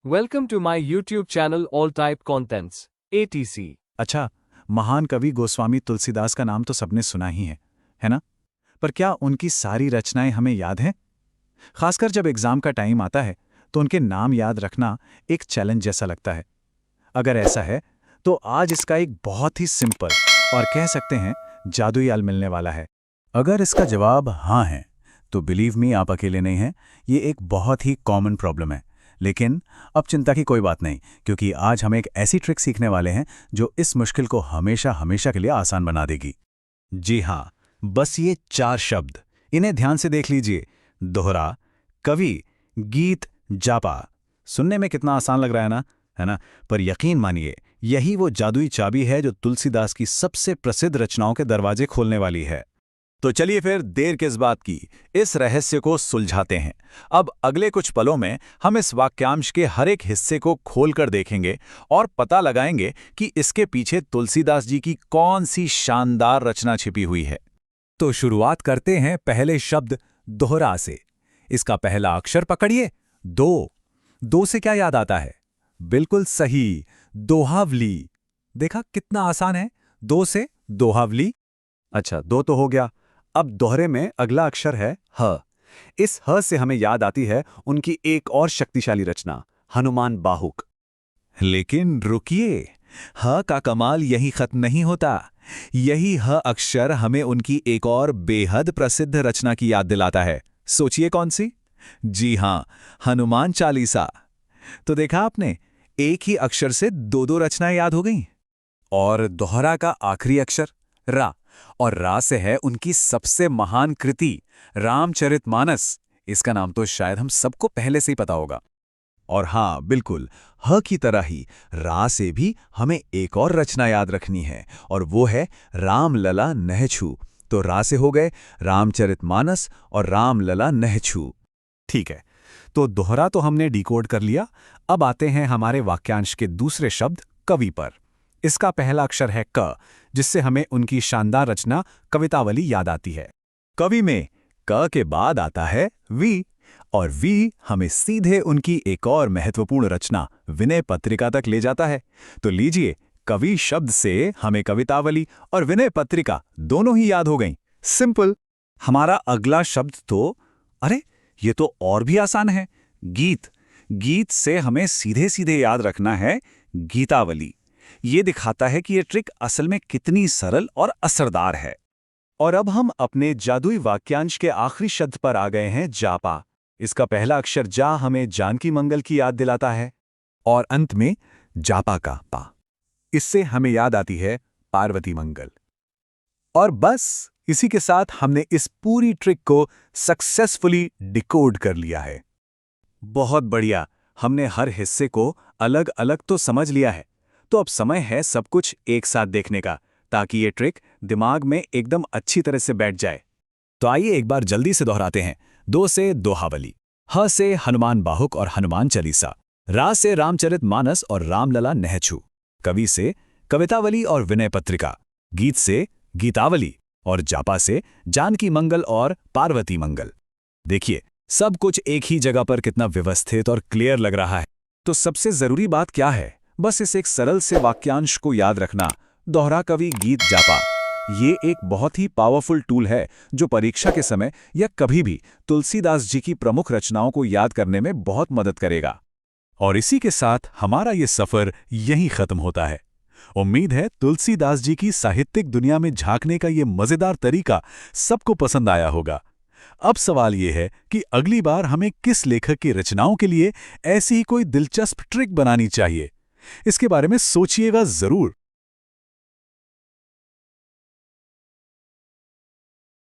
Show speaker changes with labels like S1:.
S1: Welcome to my YouTube channel All Type Contents, ATC.
S2: अच्छा, महान कवि गोस्वामी तुलसीदास का नाम तो सबने सुना ही है ना? पर क्या उनकी सारी रचनाएं हमें याद हैं? खासकर जब एग्जाम का टाइम आता है तो उनके नाम याद रखना एक चैलेंज जैसा लगता है। अगर ऐसा है तो आज इसका एक बहुत ही सिंपल और कह सकते हैं जादुई हल मिलने वाला है। अगर इसका जवाब हाँ है तो बिलीव मी, आप अकेले नहीं हैं। ये एक बहुत ही कॉमन प्रॉब्लम है। लेकिन अब चिंता की कोई बात नहीं, क्योंकि आज हम एक ऐसी ट्रिक सीखने वाले हैं जो इस मुश्किल को हमेशा हमेशा के लिए आसान बना देगी। जी हाँ, बस ये 4 शब्द, इन्हें ध्यान से देख लीजिए। दोहरा, कवि, गीत, जापा। सुनने में कितना आसान लग रहा है ना? पर यकीन मानिए, यही वो जादुई चाबी है जो तुलसीदास की सबसे प्रसिद्ध रचनाओं के दरवाजे खोलने वाली है। तो चलिए फिर देर किस बात की, इस रहस्य को सुलझाते हैं। अब अगले कुछ पलों में हम इस वाक्यांश के हर एक हिस्से को खोलकर देखेंगे और पता लगाएंगे कि इसके पीछे तुलसीदास जी की कौन सी शानदार रचना छिपी हुई है। तो शुरुआत करते हैं पहले शब्द दोहरा से। इसका पहला अक्षर पकड़िए, दो। दो से क्या याद आता है? बिल्कुल सही, दोहावली। देखा कितना आसान है, दो से दोहावली। अच्छा, दो तो हो गया। अब दोहरे में अगला अक्षर है ह। इस ह से हमें याद आती है उनकी एक और शक्तिशाली रचना, हनुमान बाहुक। लेकिन रुकिए, ह का कमाल यही खत्म नहीं होता। यही ह अक्षर हमें उनकी एक और बेहद प्रसिद्ध रचना की याद दिलाता है। सोचिए कौन सी? जी हां, हनुमान चालीसा। तो देखा आपने, एक ही अक्षर से दो दो रचनाएं याद हो गईं। और दोहरा का आखिरी अक्षर रा, और रा से है उनकी सबसे महान कृति रामचरितमानस। इसका नाम तो शायद हम सबको पहले से ही पता होगा। और हाँ, बिल्कुल, ह की तरह ही रा से भी हमें एक और रचना याद रखनी है, और वो है रामलला नहछू। तो रा से हो गए रामचरितमानस और रामलला नहछू। ठीक है, तो दोहरा तो हमने डिकोड कर लिया। अब आते हैं हमारे वाक्यांश के दूसरे शब्द कवि पर। इसका पहला अक्षर है क, जिससे हमें उनकी शानदार रचना कवितावली याद आती है। कवि में क के बाद आता है वी, और वी हमें सीधे उनकी एक और महत्वपूर्ण रचना विनय पत्रिका तक ले जाता है। तो लीजिए, कवि शब्द से हमें कवितावली और विनय पत्रिका दोनों ही याद हो गईं। सिंपल। हमारा अगला शब्द तो, अरे ये तो और भी आसान है, गीत। गीत से हमें सीधे सीधे याद रखना है गीतावली। ये दिखाता है कि ये ट्रिक असल में कितनी सरल और असरदार है। और अब हम अपने जादुई वाक्यांश के आखिरी शब्द पर आ गए हैं, जापा। इसका पहला अक्षर जा हमें जानकी मंगल की याद दिलाता है, और अंत में जापा का पा। इससे हमें याद आती है पार्वती मंगल। और बस इसी के साथ हमने इस पूरी ट्रिक को सक्सेसफुली डिकोड कर लिया है। बहुत बढ़िया, हमने हर हिस्से को अलग अलग तो समझ लिया है। तो अब समय है सब कुछ एक साथ देखने का, ताकि ये ट्रिक दिमाग में एकदम अच्छी तरह से बैठ जाए। तो आइए एक बार जल्दी से दोहराते हैं। दो से दोहावली, ह से हनुमान बाहुक और हनुमान चालीसा, रा से रामचरितमानस और रामलला नहछू, कवि से कवितावली और विनय पत्रिका, गीत से गीतावली, और जापा से जानकी मंगल और पार्वती मंगल। देखिए, सब कुछ एक ही जगह पर कितना व्यवस्थित और क्लियर लग रहा है। तो सबसे जरूरी बात क्या है? बस इस एक सरल से वाक्यांश को याद रखना, दोहरा कवि गीत जापा। ये एक बहुत ही पावरफुल टूल है जो परीक्षा के समय या कभी भी तुलसीदास जी की प्रमुख रचनाओं को याद करने में बहुत मदद करेगा। और इसी के साथ हमारा ये सफर यहीं खत्म होता है। उम्मीद है तुलसीदास जी की साहित्यिक दुनिया में झांकने का ये मजेदार तरीका सबको पसंद आया होगा। अब सवाल ये है कि अगली बार हमें किस लेखक की रचनाओं के लिए ऐसी ही कोई दिलचस्प ट्रिक बनानी चाहिए। इसके बारे में सोचिएगा जरूर।